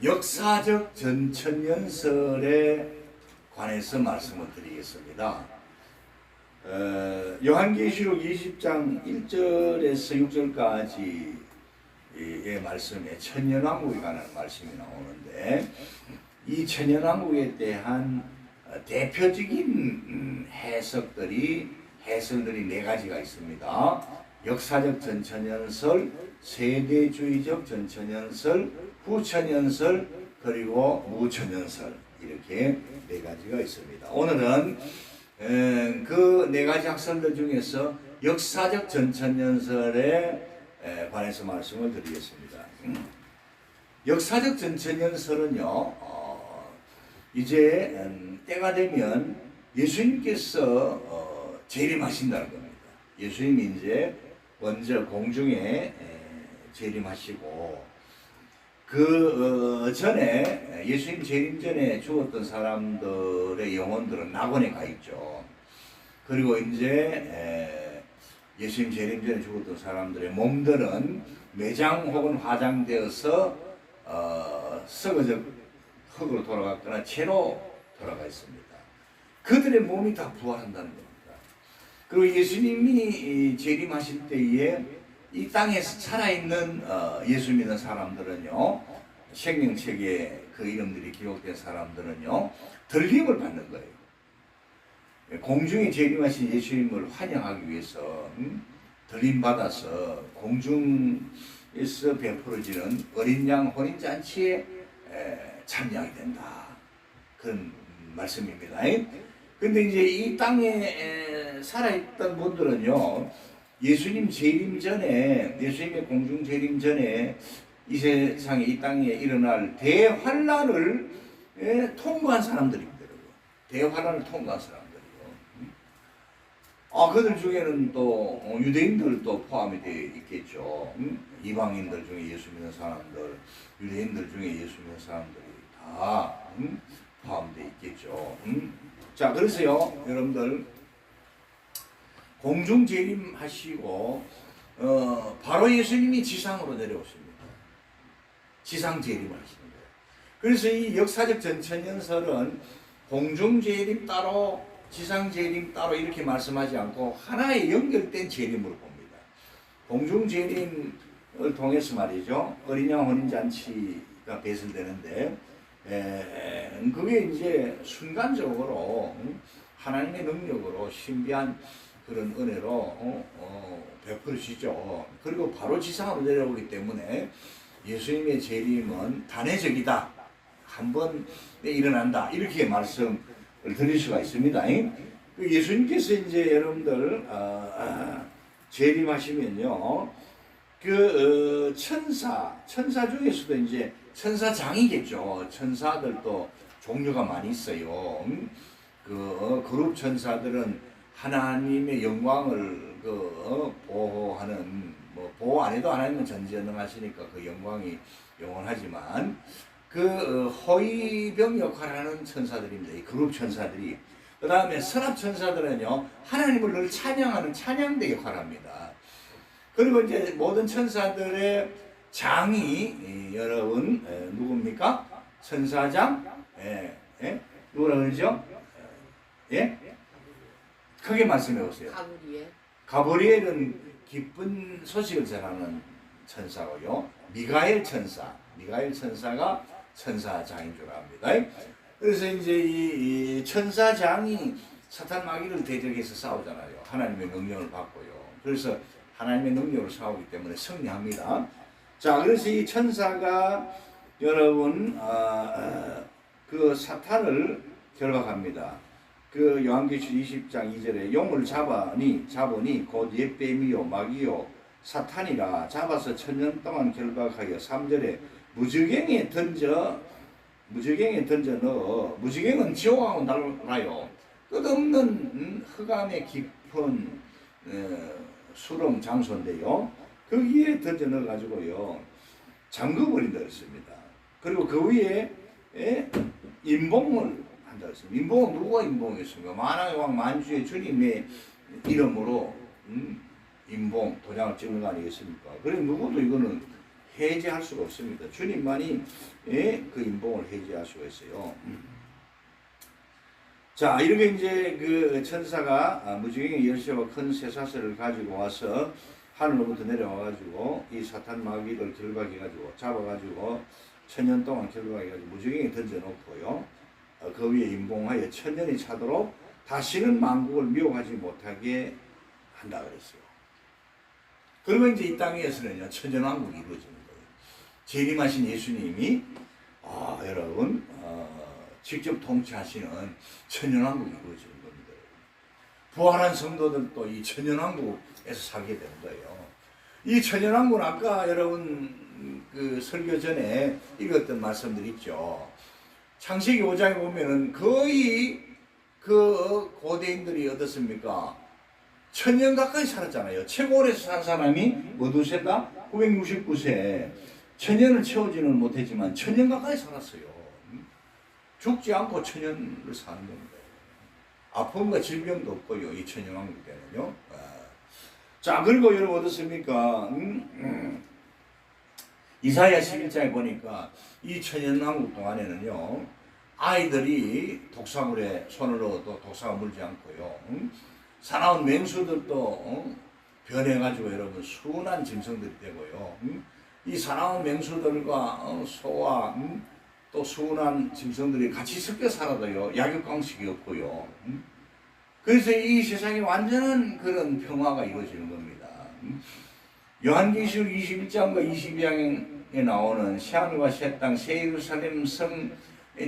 역사적 전천연설에 관해서 말씀을 드리겠습니다. 요한계시록 20장 1절에서 6절까지의 말씀에 천년왕국에 관한 말씀이 나오는데, 이 천년왕국에 대한 대표적인 해설들이 네 가지가 있습니다. 역사적 전천연설, 세대주의적 전천연설, 후천연설, 그리고 무천연설, 이렇게 네 가지가 있습니다. 오늘은 그 네 가지 학설들 중에서 역사적 전천연설에 관해서 말씀을 드리겠습니다. 역사적 전천연설은요, 이제 때가 되면 예수님께서 재림하신다는 겁니다. 예수님이 이제 먼저 공중에 재림하시고, 그 전에 예수님 재림 전에 죽었던 사람들의 영혼들은 낙원에 가 있죠. 그리고 이제 예수님 재림 전에 죽었던 사람들의 몸들은 매장 혹은 화장되어서 썩어져 흙으로 돌아갔거나 채로 돌아가 있습니다. 그들의 몸이 다 부활한다는 겁니다. 그리고 예수님이 재림하실 때에 이 땅에서 살아있는 예수 믿는 사람들은요, 생명책에 그 이름들이 기록된 사람들은요, 들림을 받는 거예요. 공중에 재림하신 예수님을 환영하기 위해서 들림 받아서 공중에서 베풀어지는 어린 양 혼인잔치에 참여하게 된다, 그런 말씀입니다. 근데 이제 이 땅에 살아있던 분들은요, 예수님 재림 전에, 예수님의 공중 재림 전에 이 세상에, 이 땅에 일어날 대환란을 통과한 사람들입니다. 대환란을 통과한 사람들이요. 그들 중에는 또 유대인들도 포함이 되어 있겠죠. 이방인들 중에 예수 믿는 사람들, 유대인들 중에 예수 믿는 사람들이 다 포함되어 있겠죠. 자, 그래서요, 여러분들, 공중 재림하시고 바로 예수님이 지상으로 내려오십니다. 지상 재림을 하시는 거예요. 그래서 이 역사적 전천연설은 공중 재림 따로, 지상 재림 따로 이렇게 말씀하지 않고 하나의 연결된 재림으로 봅니다. 공중 재림을 통해서 말이죠, 어린 양 혼인잔치가 배설되는데, 그게 이제 순간적으로 하나님의 능력으로 신비한 그런 은혜로 베풀어지죠. 그리고 바로 지상으로 내려오기 때문에 예수님의 재림은 단회적이다, 한 번에 일어난다, 이렇게 말씀을 드릴 수가 있습니다. 예수님께서 이제 여러분들 재림하시면요, 그 천사 중에서도 이제 천사장이겠죠. 천사들도 종류가 많이 있어요. 그 그룹 천사들은 하나님의 영광을 보호하는, 보호 안 해도 하나님은 전지전능하시니까 그 영광이 영원하지만, 그 호위병 역할을 하는 천사들입니다. 이 그룹 천사들이. 그 다음에 선합 천사들은요, 하나님을 늘 찬양하는 찬양대 역할을 합니다. 그리고 이제 모든 천사들의 장이 여러분 누굽니까? 천사장? 누구라 그러죠? 예? 크게 말씀해 보세요. 가브리엘은 기쁜 소식을 전하는 천사고요. 미가엘 천사가 천사장인 줄 압니다. 그래서 이제 이 천사장이 사탄 마귀를 대적해서 싸우잖아요. 하나님의 능력을 받고요. 그래서 하나님의 능력을 싸우기 때문에 승리합니다. 자, 그래서 이 천사가 여러분 그 사탄을 결박합니다. 그 요한계시록 20장 2절에 용을 잡으니 곧 옛뱀이요 마귀요 사탄이라, 잡아서 천년 동안 결박하여 3절에 무지갱에 던져 넣어. 무지갱은 지옥하고 달라요. 끝없는 흑암의 깊은 수렁 장소인데요, 거기에 던져 넣어 가지고요 잠궈버린다 했습니다. 그리고 그 위에 인봉을 한다 했습니다. 인봉은 누가 인봉했습니까? 만왕의 왕 만주의 주님의 이름으로 인봉 도장을 찍는 거 아니겠습니까? 그래 누구도 이거는 해제할 수가 없습니다. 주님만이 그 인봉을 해제할 수가 있어요. 자, 이렇게 이제 그 천사가 무지개의 열쇠와 큰 쇠사슬을 가지고 와서 하늘로부터 내려와가지고 이 사탄 마귀를 결박해가지고 잡아가지고 1000년 동안 결박해가지고 무지개에 던져놓고요. 그 위에 임봉하여 1000년이 차도록 다시는 만국을 미혹하지 못하게 한다 그랬어요. 그리고 이제 이 땅에서는요, 천년왕국이 이루어지는 거예요. 재림하신 예수님이 여러분 직접 통치하시는 천년왕국이 이루어지는 겁니다. 부활한 성도들도 이 천년왕국에서 살게 되는 거예요. 이 천년왕국은 아까 여러분 그 설교 전에 읽었던 말씀들 있죠. 창세기 5장에 보면은 거의 그 고대인들이 어떻습니까? 1000년 가까이 살았잖아요. 최고 오래 산 사람이 뭐두세다? 969세. 1000년을 채우지는 못했지만 1000년 가까이 살았어요. 죽지 않고 1000년을 사는 겁니다. 아픔과 질병도 없고요. 이 천년왕국 때는요. 자, 그리고 여러분 어떻습니까? 이사야 11장에 보니까 이 천년왕국 동안에는요, 아이들이 독사물에 손을 넣어도 독사가 물지 않고요, 사나운 맹수들도 변해가지고 여러분 순한 짐승들이 되고요, 이 사나운 맹수들과 소와 또 순한 짐승들이 같이 섞여 살아도요, 약육강식이 없고요. 그래서 이 세상에 완전한 그런 평화가 이루어지는 겁니다. 요한계시록 21장과 22장에 나오는 새하늘과 새 땅, 새 예루살렘 성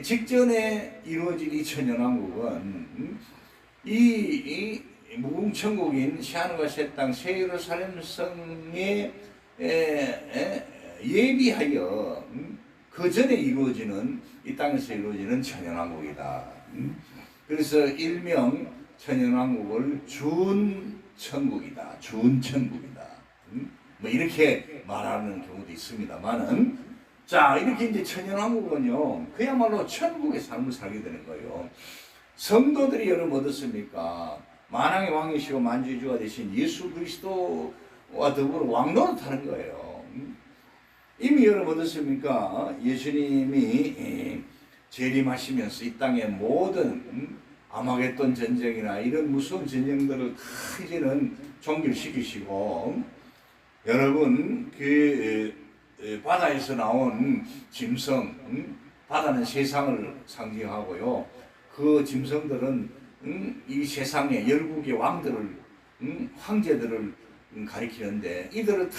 직전에 이루어질 이 천년왕국은 이 무궁천국인 새하늘과 새 땅, 새 예루살렘 성에 예비하여 그 전에 이루어지는 이 땅에서 이루어지는 천년왕국이다. 그래서 일명 천년왕국을 준천국이다. 준천국이다. 뭐 이렇게 말하는 경우도 있습니다만은, 자, 이렇게 이제 천년왕국은요, 그야말로 천국의 삶을 살게 되는 거예요. 성도들이 여러분 어떻습니까? 만왕의 왕이시고 만주의 주가 되신 예수 그리스도와 더불어 왕노릇하는 거예요. 이미 여러분 어떻습니까? 예수님이 재림하시면서 이 땅의 모든 아마겟돈 전쟁이나 이런 무서운 전쟁들을 다 이제는 종결시키시고, 여러분 그 바다에서 나온 짐승, 바다는 세상을 상징하고요, 그 짐승들은 이 세상의 열국의 왕들을, 황제들을 가리키는데, 이들을 다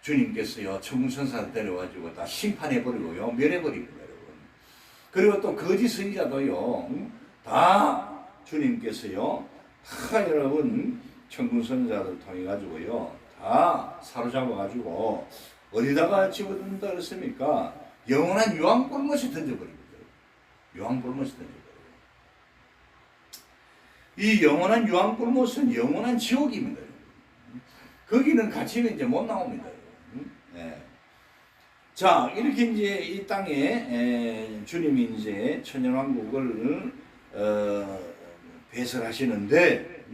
주님께서요 천군천사를 데려가지고 다 심판해버리고요, 멸해버립니다, 여러분. 그리고 또 거짓 선지자도요 다 주님께서요 다 여러분 천군선자를 통해 가지고요 다 사로잡아가지고 어디다가 집어든다 그랬습니까? 영원한 유황불못에 던져버립니다. 유황불못에 던져버려요. 이 영원한 유황불못은 영원한 지옥입니다. 거기는 갇히면 이제 못 나옵니다. 네. 자, 이렇게 이제 이 땅에 주님이 이제 천년왕국을 배설하시는데,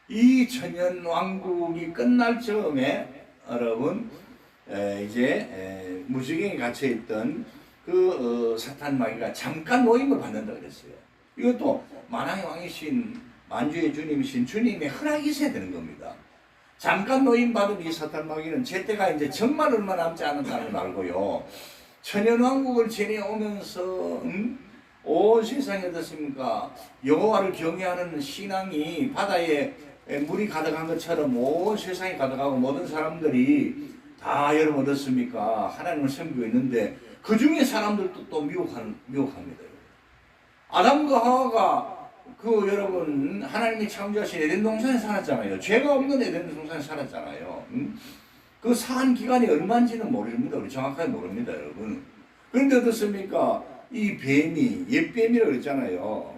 이 천년왕국이 끝날 즈음에 여러분 이제 무지개에 갇혀 있던 그 사탄 마귀가 잠깐 노임을 받는다 그랬어요. 이것도 만왕의 왕이신 만주의 주님이신 주님의 허락이 있어야 되는 겁니다. 잠깐 노임 받은 이 사탄 마귀는 제때가 이제 정말 얼마 남지 않았다는 걸 알고요, 천년왕국을 지내오면서 온 세상에 어떻습니까? 여호와를 경외하는 신앙이 바다에 물이 가득한 것처럼 온 세상에 가득하고 모든 사람들이 다 여러분 어떻습니까? 하나님을 섬기고 있는데 그 중에 사람들도 또 미혹합니다. 아담과 하와가 그 여러분 하나님이 창조하신 에덴 동산에 살았잖아요. 죄가 없는 에덴 동산에 살았잖아요. 그 산 기간이 얼마인지는 모릅니다. 우리 정확하게 모릅니다, 여러분. 그런데 어떻습니까? 이 뱀이 옛뱀이라고 그랬잖아요.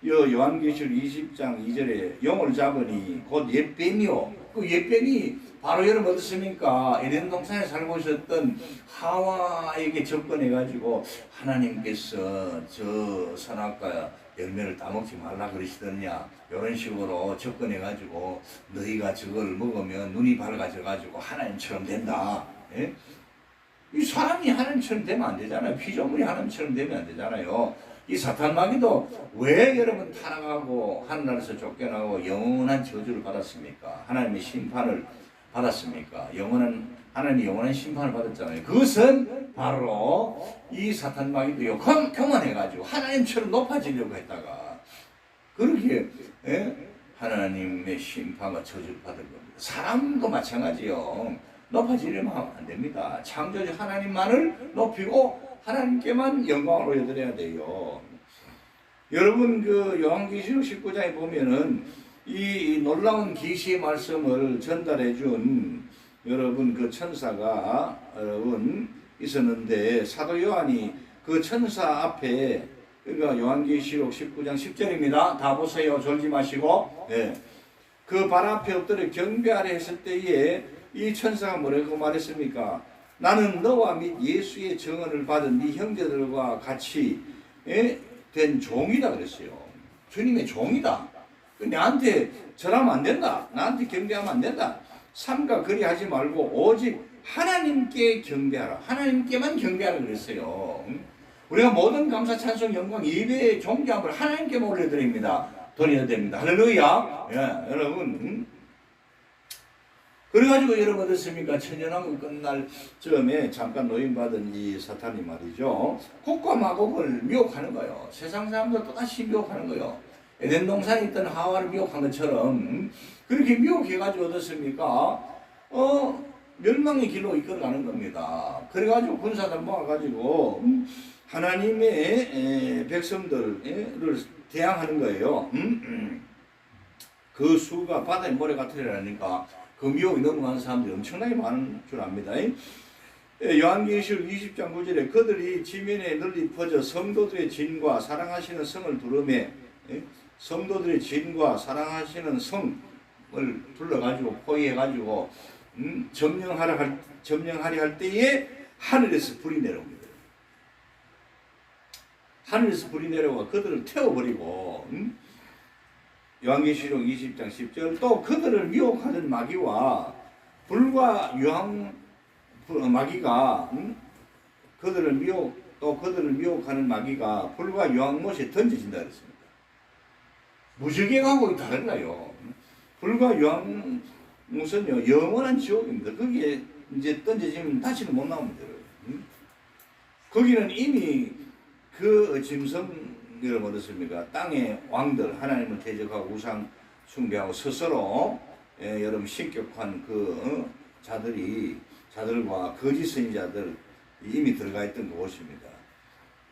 요한계시록 20장 2절에 영을 잡으니 곧 옛뱀이요. 그 옛뱀이 바로 여러분 어떻습니까? 에덴 동산에 살고 있었던 하와에게 접근해가지고 하나님께서 저 선악과 열매를 따먹지 말라 그러시더냐, 이런 식으로 접근해가지고 너희가 저걸 먹으면 눈이 밝아져가지고 하나님처럼 된다. 예? 이 사람이 하나님처럼 되면 안 되잖아요. 피조물이 하나님처럼 되면 안 되잖아요. 이 사탄 마귀도 왜 여러분 타락하고 하늘나라에서 쫓겨나고 영원한 저주를 받았습니까? 하나님의 심판을 받았습니까? 하나님이 영원한 심판을 받았잖아요. 그것은 바로 이 사탄 마귀도요, 교만해가지고 하나님처럼 높아지려고 했다가 그렇게 하나님의 심판과 저주를 받은 겁니다. 사람도 마찬가지요. 높아지려면 안 됩니다. 창조주 하나님만을 높이고 하나님께만 영광을 올려드려야 돼요. 여러분 그 요한계시록 19장에 보면은 이 놀라운 계시의 말씀을 전달해 준 여러분 그 천사가 여러분 있었는데 사도 요한이 그 천사 앞에, 그러니까 요한계시록 19장 10절입니다. 다 보세요. 졸지 마시고. 네. 그 발 앞에 엎드려 경배하려 했을 때에 이 천사가 뭐라고 말했습니까? 나는 너와 및 예수의 증언을 받은 네 형제들과 같이 된 종이다 그랬어요. 주님의 종이다. 나한테 절하면 안 된다. 나한테 경배하면 안 된다. 삼가 그리하지 말고 오직 하나님께 경배하라. 하나님께만 경배하라 그랬어요. 우리가 모든 감사 찬송 영광 예배의 존귀함을 하나님께만 올려드립니다. 드려야 됩니다. 할렐루야. 예, 여러분. 그래가지고 여러분 어떻습니까? 천연왕국 끝날 즈음에 잠깐 노임받은 이 사탄이 말이죠, 곡과 마곡을 미혹하는 거예요. 세상 사람들 똑같이 미혹하는 거예요. 에덴 동산에 있던 하와를 미혹한 것처럼 그렇게 미혹해가지고 어떻습니까? 멸망의 길로 이끌어가는 겁니다. 그래가지고 군사들 모아가지고 하나님의 백성들을 대항하는 거예요. 그 수가 바다의 모래 같으리라니까 그 미혹이 넘어가는 사람들이 엄청나게 많은 줄 압니다. 요한계시록 20장 9절에 그들이 지면에 널리 퍼져 성도들의 진과 사랑하시는 성을 두르매, 성도들의 진과 사랑하시는 성을 불러가지고 포위해가지고 점령하려 할 때에 하늘에서 불이 내려옵니다. 하늘에서 불이 내려와 그들을 태워버리고, 요한계시록 20장 10절, 또 그들을 미혹하던 마귀와 불과 마귀가 그들을 미혹하는 마귀가 불과 유황못에 던져진다 그랬습니다. 무지개하고 다른가요? 불과 유황못은요 영원한 지옥입니다. 거기에 이제 던져지면 다시는 못 나옵니다. 거기는 이미 그 짐승 여러분 어떻습니까? 땅의 왕들, 하나님을 대적하고 우상 숭배하고 스스로 여러분 신격한 그 자들과 거짓 선지자들 이미 들어가 있던 그곳입니다.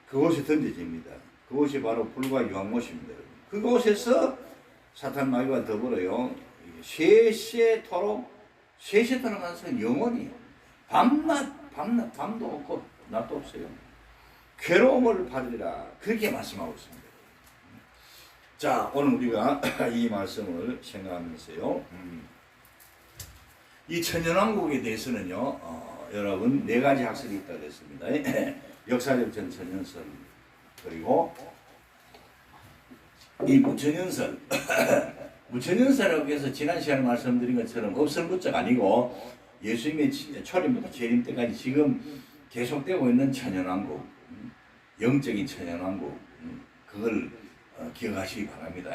그곳에 던져집니다. 그곳이 바로 불과 유황못입니다. 그곳에서 사탄 마귀와 더불어요, 세세토록 하면서 영원히 밤도 없고 낮도 없어요. 괴로움을 받으리라, 그렇게 말씀하고 있습니다. 자, 오늘 우리가 이 말씀을 생각하면서요, 이 천연왕국에 대해서는요, 여러분 4가지 학설이 있다고 했습니다. 역사적 전천연설, 그리고 이 무천연설. 무천연설이라고 해서 지난 시간에 말씀드린 것처럼 없을부터가 아니고 예수님의 초림부터 재림 때까지 지금 계속되고 있는 천연왕국, 영적인 천연왕국, 그걸 기억하시기 바랍니다.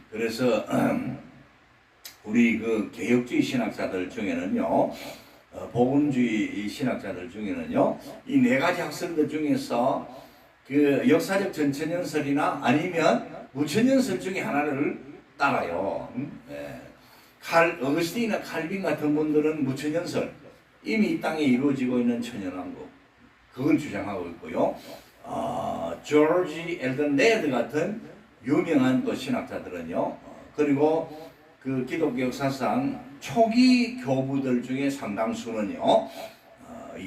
그래서 우리 그 개혁주의 신학자들 중에는요, 복음주의 신학자들 중에는요, 이 4가지 학설들 중에서 그 역사적 전천연설이나 아니면 무천연설 중에 하나를 따라요. 어거스틴이나 칼빈 같은 분들은 무천연설, 이미 이 땅에 이루어지고 있는 천연왕국, 그걸 주장하고 있고요. 조지 엘던 레드 같은 유명한 또 신학자들은요, 그리고 그 기독교 역사상 초기 교부들 중에 상당수는요,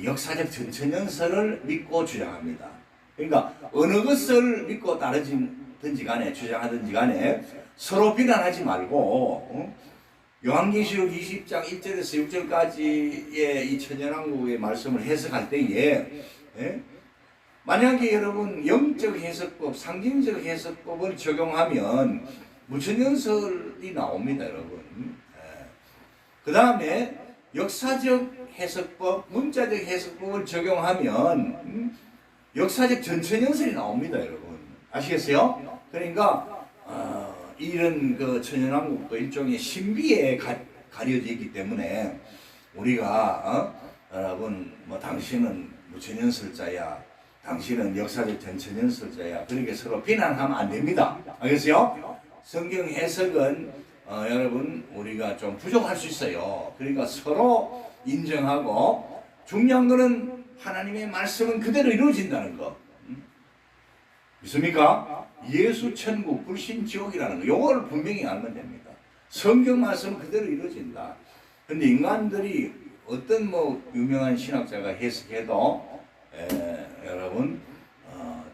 역사적 전천연설을 믿고 주장합니다. 그러니까 어느 것을 믿고 주장하든지 간에 서로 비난하지 말고 요한계시록 20장 1절에서 6절까지의 이 천연왕국의 말씀을 해석할 때에 만약에 여러분 영적 해석법, 상징적 해석법을 적용하면 무천연설이 나옵니다, 여러분. 그 다음에 역사적 해석법, 문자적 해석법을 적용하면 역사적 전천연설이 나옵니다, 여러분. 아시겠어요? 그러니까 이런 그 천연왕국도 일종의 신비에 가려져 있기 때문에 우리가 여러분 뭐 당신은 무천연설자야, 당신은 역사적 전천연설자야, 그렇게 서로 비난하면 안 됩니다. 알겠어요? 성경 해석은 여러분 우리가 좀 부족할 수 있어요. 그러니까 서로 인정하고 중요한 거는 하나님의 말씀은 그대로 이루어진다는 거. 믿습니까? 예수 천국 불신 지옥이라는 거, 요걸 분명히 알면 됩니다. 성경 말씀은 그대로 이루어진다. 근데 인간들이 어떤 뭐 유명한 신학자가 해석해도 여러분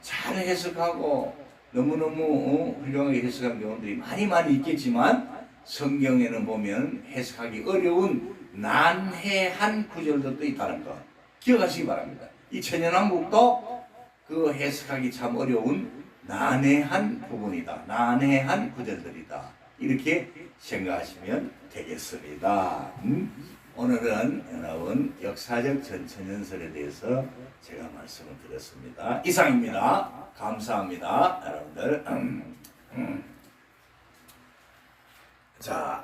잘 해석하고 너무너무 훌륭하게 해석한 경우들이 많이 있겠지만 성경에는 보면 해석하기 어려운 난해한 구절들도 있다는 거 기억하시기 바랍니다. 이 천연왕국도 그 해석하기 참 어려운 난해한 부분이다. 난해한 구절들이다. 이렇게 생각하시면 되겠습니다. 오늘은 여러분 역사적 전천연설에 대해서 제가 말씀을 드렸습니다. 이상입니다. 감사합니다. 여러분들. 자.